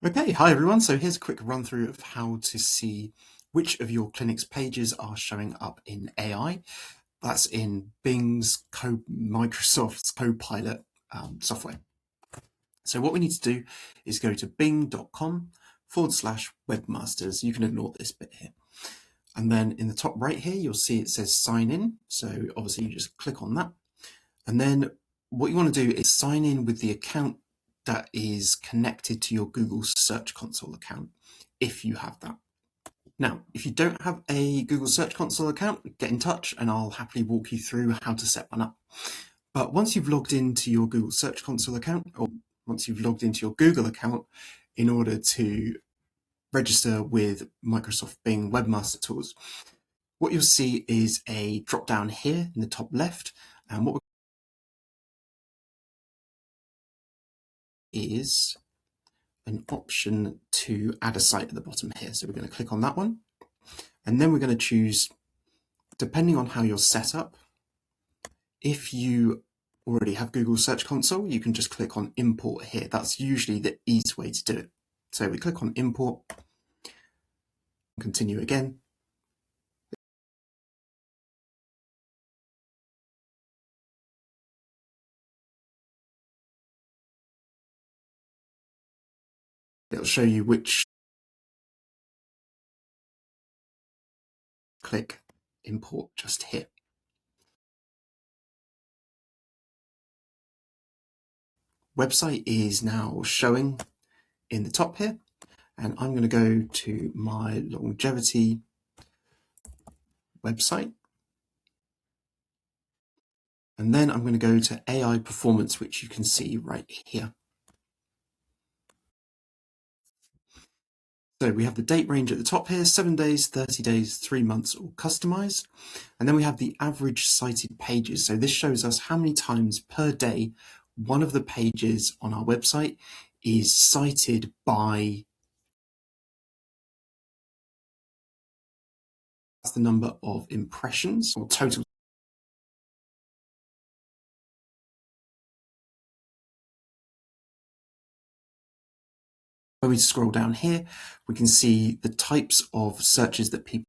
Okay, hi everyone. So here's a quick run through of how to see which of your clinic's pages are showing up in AI. That's in Microsoft's Copilot software. So what we need to do is go to bing.com/webmasters. You can ignore this bit here. And then in the top right here, you'll see it says sign in. So obviously you just click on that. And then what you want to do is sign in with the account that is connected to your Google Search Console account, if you have that. Now, if you don't have a Google Search Console account, get in touch and I'll happily walk you through how to set one up. But once you've logged into your Google Search Console account, or once you've logged into your Google account in order to register with Microsoft Bing Webmaster Tools, what you'll see is a drop down here in the top left, and what is an option to add a site at the bottom here. So we're going to click on that one. And then we're going to choose, depending on how you're set up, if you already have Google Search Console, you can just click on import here. That's usually the easiest way to do it. So we click on import, continue again. It'll show you which. Click import just here. Website is now showing in the top here, and I'm going to go to my longevity website. And then I'm going to go to AI performance, which you can see right here. So we have the date range at the top here, 7 days, 30 days, 3 months, or customized. And then we have the average cited pages. So this shows us how many times per day one of the pages on our website is cited by. That's the number of impressions or total. When we scroll down here, we can see the types of searches that people.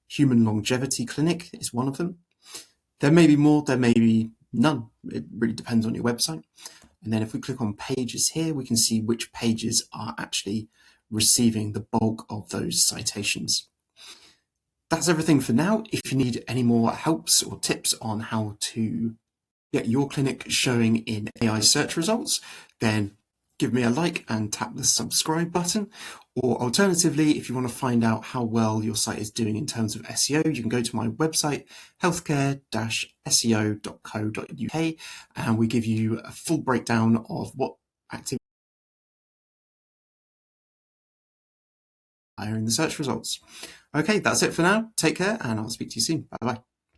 Human longevity clinic is one of them. There may be more, there may be none. It really depends on your website. And then if we click on pages here, we can see which pages are actually receiving the bulk of those citations. That's everything for now. If you need any more helps or tips on how to get your clinic showing in AI search results, then give me a like and tap the subscribe button. Or alternatively, if you want to find out how well your site is doing in terms of SEO, you can go to my website, healthcare-seo.co.uk, and we give you a full breakdown of what activities are in the search results. Okay, that's it for now. Take care, and I'll speak to you soon. Bye-bye.